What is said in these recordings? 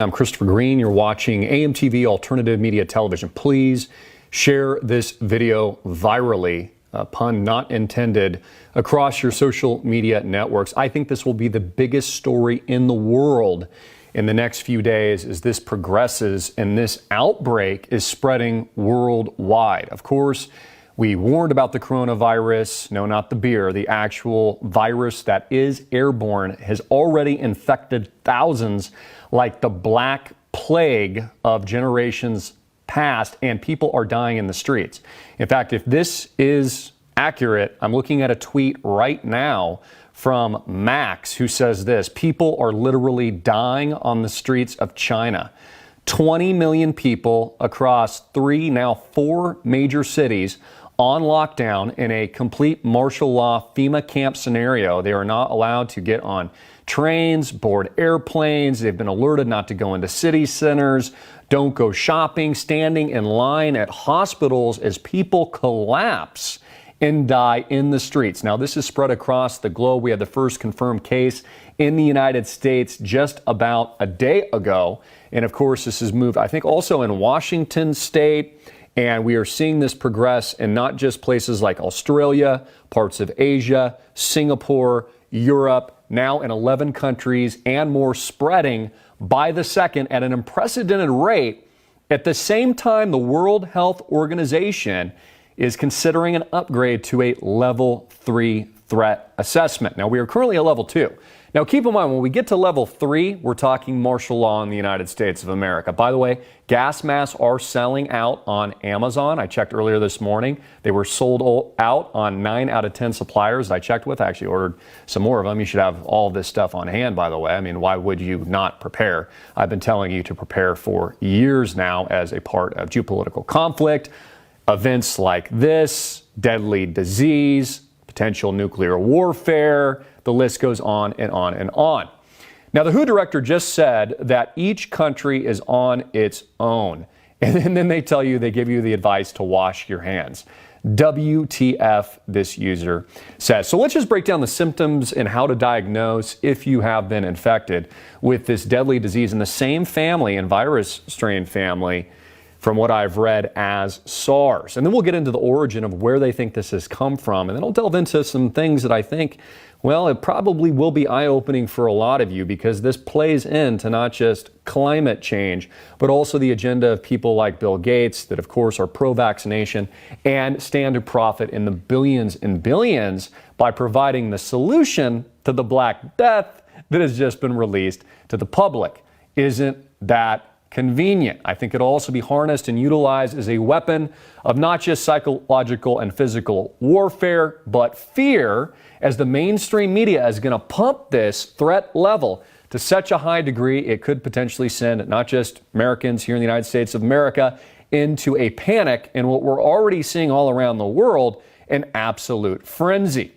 I'm Christopher Green. You're watching AMTV Alternative Media Television. Please share this video virally, pun not intended, across your social media networks. I think this will be the biggest story in the world in the next few days as this progresses and this outbreak is spreading worldwide. Of course, we warned about the coronavirus. No, not the beer. The actual virus that is airborne has already infected thousands, like the Black Plague of generations past, and people are dying in the streets. In fact, if this is accurate, I'm looking at a tweet right now from Max, who says this: people are literally dying on the streets of China. 20 million people across 4 major cities on lockdown in a complete martial law FEMA camp scenario. They are not allowed to get on trains, board airplanes. They've been alerted not to go into city centers, don't go shopping, standing in line at hospitals as people collapse and die in the streets. Now, this is spread across the globe. We had the first confirmed case in the United States just about a day ago. And of course, this has moved, I think, also in Washington state. And we are seeing this progress in not just places like Australia, parts of Asia, Singapore, Europe, now in 11 countries and more, spreading by the second at an unprecedented rate. At the same time, the World Health Organization is considering an upgrade to a level 3 threat assessment. Now, we are currently at level 2. Now, keep in mind, when we get to level 3, we're talking martial law in the United States of America. By the way, gas masks are selling out on Amazon. I checked earlier this morning. They were sold out on 9 out of 10 suppliers I checked with. I actually ordered some more of them. You should have all of this stuff on hand, by the way. I mean, why would you not prepare? I've been telling you to prepare for years now as a part of geopolitical conflict, events like this, deadly disease, potential nuclear warfare. The list goes on and on and on. Now, the WHO director just said that each country is on its own. And then they tell you, they give you the advice to wash your hands. WTF, this user says. So let's just break down the symptoms and how to diagnose if you have been infected with this deadly disease in the same family and virus strain family, from what I've read, as SARS. And then we'll get into the origin of where they think this has come from. And then I'll delve into some things that I think, well, it probably will be eye-opening for a lot of you, because this plays into not just climate change, but also the agenda of people like Bill Gates that, of course, are pro-vaccination and stand to profit in the billions and billions by providing the solution to the Black Death that has just been released to the public. Isn't that convenient? I think it'll also be harnessed and utilized as a weapon of not just psychological and physical warfare, but fear, as the mainstream media is going to pump this threat level to such a high degree it could potentially send not just Americans here in the United States of America into a panic, and what we're already seeing all around the world, an absolute frenzy.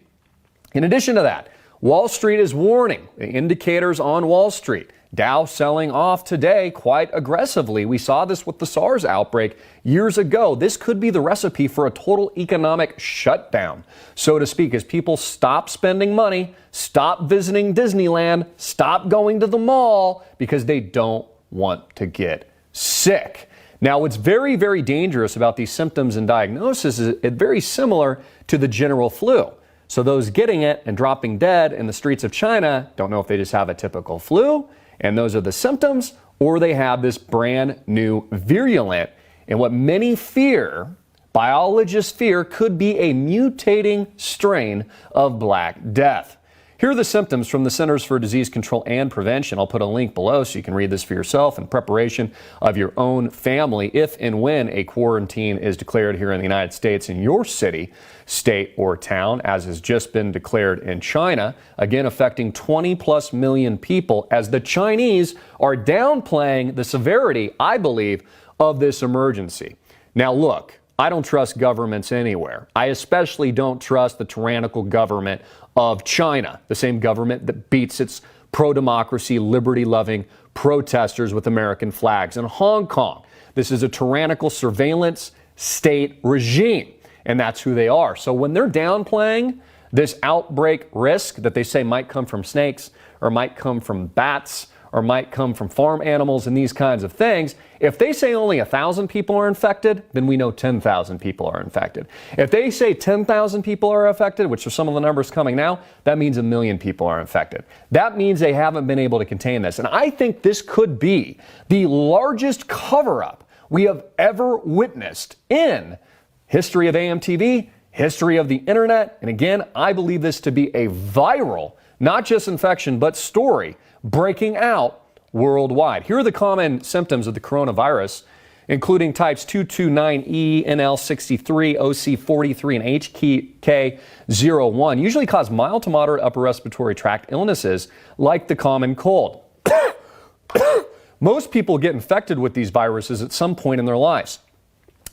In addition to that, Wall Street is warning. The indicators on Wall Street, Dow selling off today quite aggressively. We saw this with the SARS outbreak years ago. This could be the recipe for a total economic shutdown, so to speak, as people stop spending money, stop visiting Disneyland, stop going to the mall because they don't want to get sick. Now, what's very, very dangerous about these symptoms and diagnosis is it's very similar to the general flu. So those getting it and dropping dead in the streets of China don't know if they just have a typical flu, and those are the symptoms, or they have this brand new virulent, and what many fear, biologists fear, could be a mutating strain of Black Death. Here are the symptoms from the Centers for Disease Control and Prevention. I'll put a link below so you can read this for yourself in preparation of your own family if and when a quarantine is declared here in the United States in your city, state, or town, as has just been declared in China, again affecting 20+ million people, as the Chinese are downplaying the severity, I believe, of this emergency. Now, look, I don't trust governments anywhere. I especially don't trust the tyrannical government of China, the same government that beats its pro-democracy, liberty-loving protesters with American flags. In Hong Kong, this is a tyrannical surveillance state regime, and that's who they are. So when they're downplaying this outbreak risk that they say might come from snakes or might come from bats or might come from farm animals and these kinds of things. If they say only 1,000 people are infected, then we know 10,000 people are infected. If they say 10,000 people are affected, which are some of the numbers coming now, that means 1 million people are infected. That means they haven't been able to contain this. And I think this could be the largest cover-up we have ever witnessed in history of AMTV, history of the internet. And again, I believe this to be a viral, not just infection, but story breaking out worldwide. Here are the common symptoms of the coronavirus, including types 229E, NL63, OC43, and HK01, usually cause mild to moderate upper respiratory tract illnesses like the common cold. Most people get infected with these viruses at some point in their lives.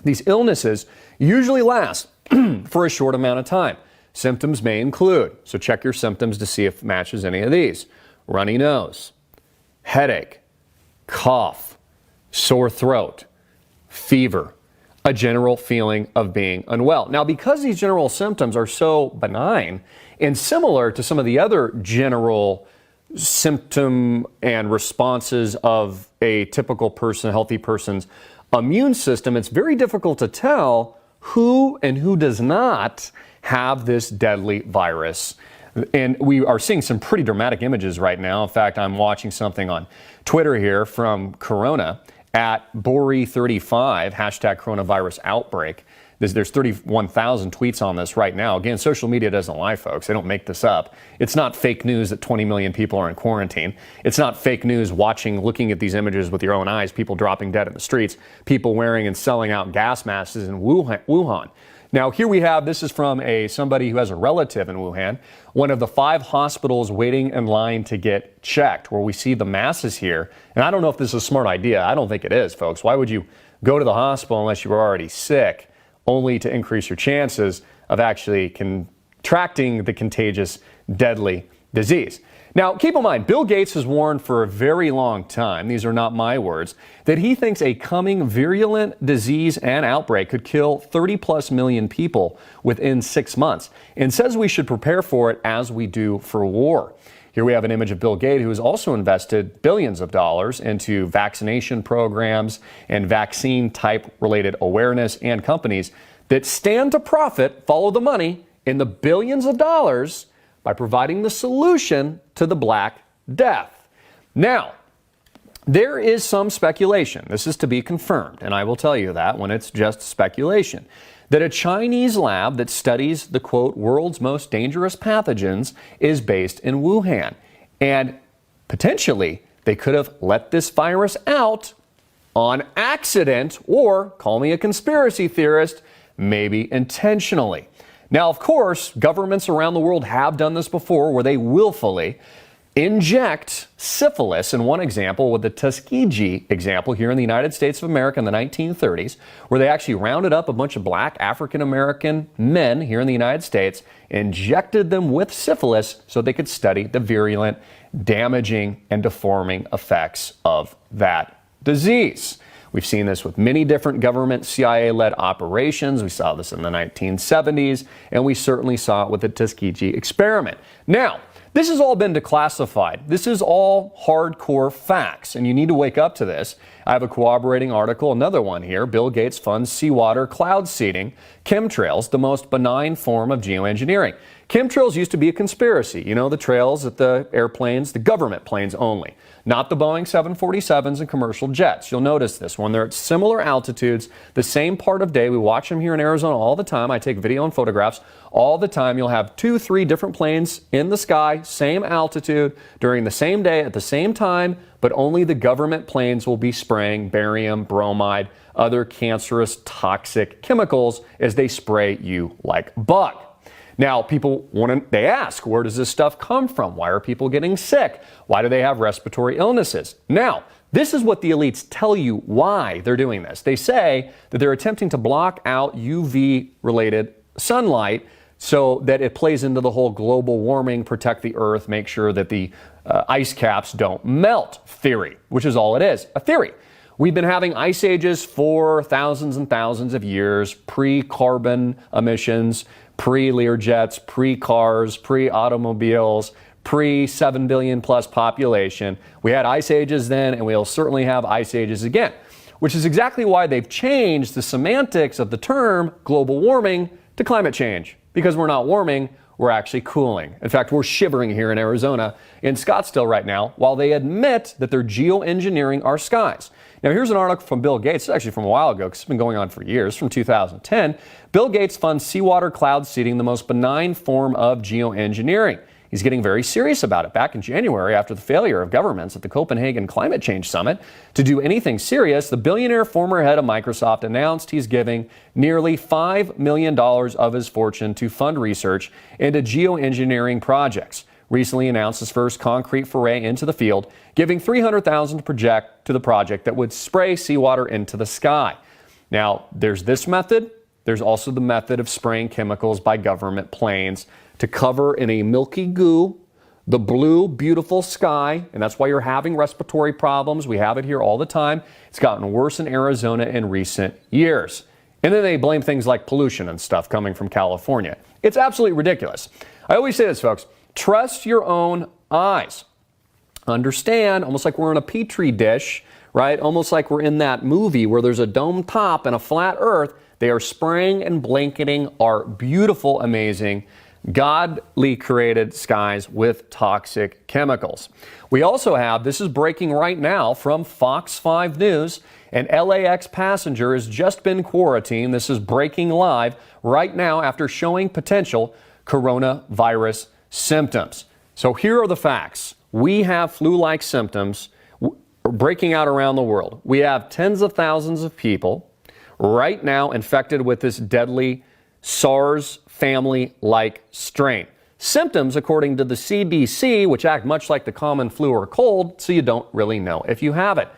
These illnesses usually last for a short amount of time. Symptoms may include, so check your symptoms to see if it matches any of these: runny nose, headache, cough, sore throat, fever, a general feeling of being unwell. Now, because these general symptoms are so benign and similar to some of the other general symptom and responses of a typical person, healthy person's immune system, it's very difficult to tell who and who does not have this deadly virus. And we are seeing some pretty dramatic images right now. In fact, I'm watching something on Twitter here from Corona at Bori35, hashtag coronavirus outbreak. There's 31,000 tweets on this right now. Again, social media doesn't lie, folks. They don't make this up. It's not fake news that 20 million people are in quarantine. It's not fake news looking at these images with your own eyes, people dropping dead in the streets, people wearing and selling out gas masks in Wuhan. Now, here we have, this is from somebody who has a relative in Wuhan, one of the 5 hospitals waiting in line to get checked, where we see the masses here. And I don't know if this is a smart idea. I don't think it is, folks. Why would you go to the hospital unless you were already sick, only to increase your chances of actually contracting the contagious, deadly disease? Now, keep in mind, Bill Gates has warned for a very long time, these are not my words, that he thinks a coming virulent disease and outbreak could kill 30+ million people within 6 months, and says we should prepare for it as we do for war. Here we have an image of Bill Gates, who has also invested billions of dollars into vaccination programs and vaccine-type related awareness, and companies that stand to profit, follow the money, in the billions of dollars by providing the solution to the Black Death. Now, there is some speculation, this is to be confirmed, and I will tell you that when it's just speculation, that a Chinese lab that studies the, quote, world's most dangerous pathogens is based in Wuhan. And potentially, they could have let this virus out on accident, or, call me a conspiracy theorist, maybe intentionally. Now, of course, governments around the world have done this before, where they willfully inject syphilis, in one example with the Tuskegee example here in the United States of America in the 1930s, where they actually rounded up a bunch of black African-American men here in the United States, injected them with syphilis so they could study the virulent, damaging, and deforming effects of that disease. We've seen this with many different government CIA-led operations. We saw this in the 1970s, and we certainly saw it with the Tuskegee experiment. Now, this has all been declassified. This is all hardcore facts, and you need to wake up to this. I have a corroborating article, another one here. Bill Gates funds seawater cloud seeding, chemtrails, the most benign form of geoengineering. Chemtrails used to be a conspiracy. You know, the trails that the airplanes, the government planes only, not the Boeing 747s and commercial jets. You'll notice this when they're at similar altitudes, the same part of day. We watch them here in Arizona all the time. I take video and photographs all the time. You'll have 2, 3 different planes in the sky, same altitude, during the same day at the same time, but only the government planes will be spraying barium, bromide, other cancerous, toxic chemicals as they spray you like bug. Now, they ask, where does this stuff come from? Why are people getting sick? Why do they have respiratory illnesses? Now, this is what the elites tell you why they're doing this. They say that they're attempting to block out UV-related sunlight so that it plays into the whole global warming, protect the earth, make sure that the ice caps don't melt theory, which is all it is, a theory. We've been having ice ages for thousands and thousands of years, pre-carbon emissions, pre-Learjets, pre-cars, pre-automobiles, pre 7 billion plus population. We had ice ages then, and we'll certainly have ice ages again, which is exactly why they've changed the semantics of the term global warming to climate change, because we're not warming, we're actually cooling. In fact, we're shivering here in Arizona, in Scottsdale right now, while they admit that they're geoengineering our skies. Now, here's an article from Bill Gates. It's actually from a while ago, because it's been going on for years, from 2010. Bill Gates funds seawater cloud seeding, the most benign form of geoengineering. He's getting very serious about it. Back in January, after the failure of governments at the Copenhagen Climate Change Summit to do anything serious, the billionaire former head of Microsoft announced he's giving nearly $5 million of his fortune to fund research into geoengineering projects. Recently announced his first concrete foray into the field, giving $300,000 to the project that would spray seawater into the sky. Now, there's this method. There's also the method of spraying chemicals by government planes to cover in a milky goo the blue, beautiful sky, and that's why you're having respiratory problems. We have it here all the time. It's gotten worse in Arizona in recent years. And then they blame things like pollution and stuff coming from California. It's absolutely ridiculous. I always say this, folks, trust your own eyes. Understand, almost like we're in a petri dish, right? Almost like we're in that movie where there's a dome top and a flat earth. They are spraying and blanketing our beautiful, amazing, godly created skies with toxic chemicals. We also have, this is breaking right now from Fox 5 News, an LAX passenger has just been quarantined. This is breaking live right now after showing potential coronavirus symptoms. So here are the facts. We have flu-like symptoms breaking out around the world. We have tens of thousands of people right now infected with this deadly SARS family-like strain. Symptoms, according to the CDC, which act much like the common flu or cold, so you don't really know if you have it.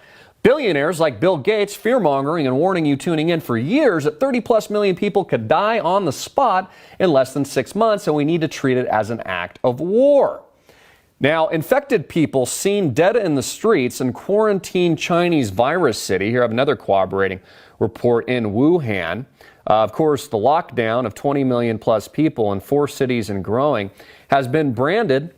Billionaires like Bill Gates fear-mongering and warning you tuning in for years that 30-plus million people could die on the spot in less than 6 months, and we need to treat it as an act of war. Now, infected people seen dead in the streets in quarantined Chinese virus city. Here I have another corroborating report in Wuhan. Of course, the lockdown of 20 million plus people in 4 cities and growing has been branded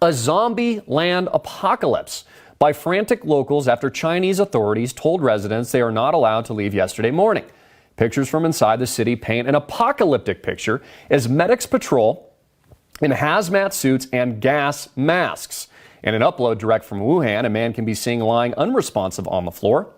a zombie land apocalypse by frantic locals after Chinese authorities told residents they are not allowed to leave yesterday morning. Pictures from inside the city paint an apocalyptic picture as medics patrol in hazmat suits and gas masks. In an upload direct from Wuhan, a man can be seen lying unresponsive on the floor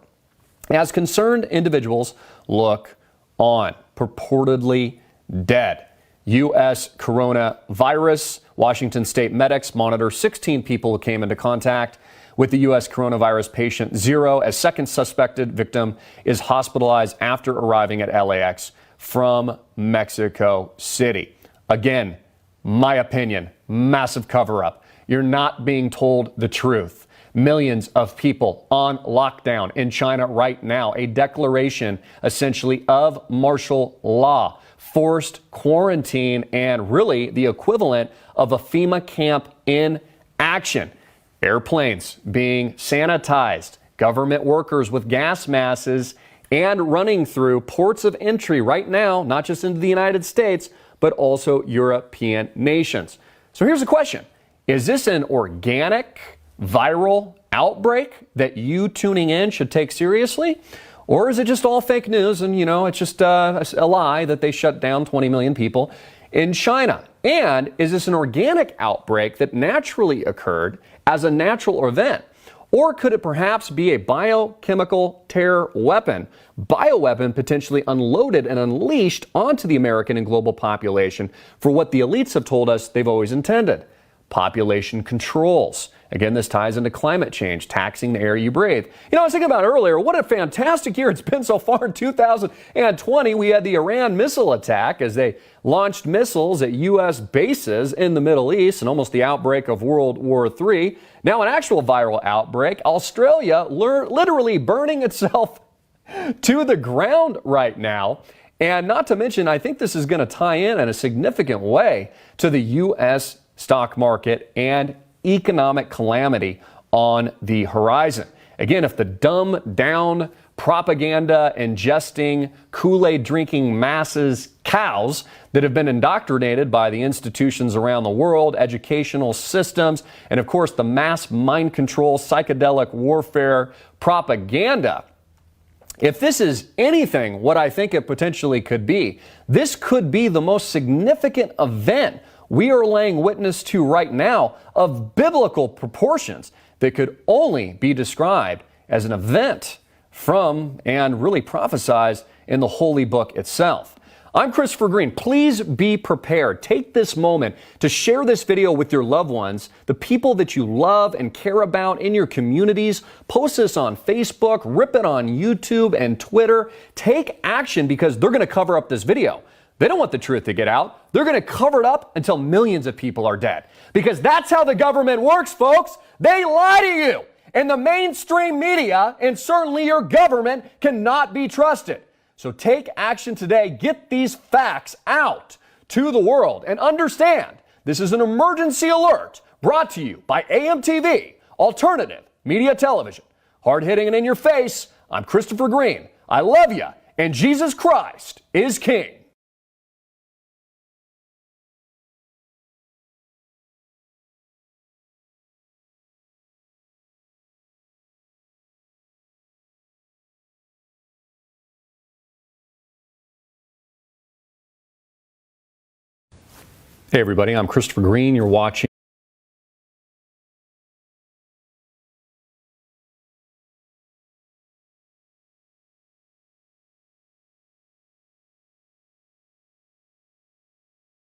as concerned individuals look on, purportedly dead. U.S. coronavirus. Washington state medics monitor 16 people who came into contact with the U.S. coronavirus patient 0 as second suspected victim is hospitalized after arriving at LAX from Mexico City. Again, my opinion, massive cover-up. You're not being told the truth. Millions of people on lockdown in China right now, a declaration essentially of martial law, forced quarantine, and really the equivalent of a FEMA camp in action. Airplanes being sanitized, government workers with gas masks, and running through ports of entry right now, not just into the United States, but also European nations. So here's the question. Is this an organic viral outbreak that you tuning in should take seriously? Or is it just all fake news and, it's just a lie that they shut down 20 million people in China? And is this an organic outbreak that naturally occurred as a natural event? Or could it perhaps be a biochemical terror weapon, bioweapon potentially unloaded and unleashed onto the American and global population for what the elites have told us they've always intended? Population controls. Again, this ties into climate change, taxing the air you breathe. I was thinking about earlier, what a fantastic year it's been so far in 2020. We had the Iran missile attack as they launched missiles at U.S. bases in the Middle East and almost the outbreak of World War III. Now an actual viral outbreak. Australia literally burning itself to the ground right now. And not to mention, I think this is going to tie in a significant way to the U.S. stock market and economic calamity on the horizon. Again, if the dumbed down propaganda ingesting, Kool-Aid drinking masses, cows that have been indoctrinated by the institutions around the world, educational systems, and of course the mass mind control, psychedelic warfare propaganda. If this is anything what I think it potentially could be, this could be the most significant event we are laying witness to right now of biblical proportions that could only be described as an event from and really prophesied in the Holy Book itself. I'm Christopher Green. Please be prepared. Take this moment to share this video with your loved ones, the people that you love and care about in your communities. Post this on Facebook, rip it on YouTube and Twitter. Take action because they're going to cover up this video. They don't want the truth to get out. They're going to cover it up until millions of people are dead. Because that's how the government works, folks. They lie to you. And the mainstream media, and certainly your government, cannot be trusted. So take action today. Get these facts out to the world and understand this is an emergency alert brought to you by AMTV, Alternative Media Television. Hard-hitting and in your face, I'm Christopher Green. I love you, and Jesus Christ is King. Hey everybody, I'm Christopher Green. You're watching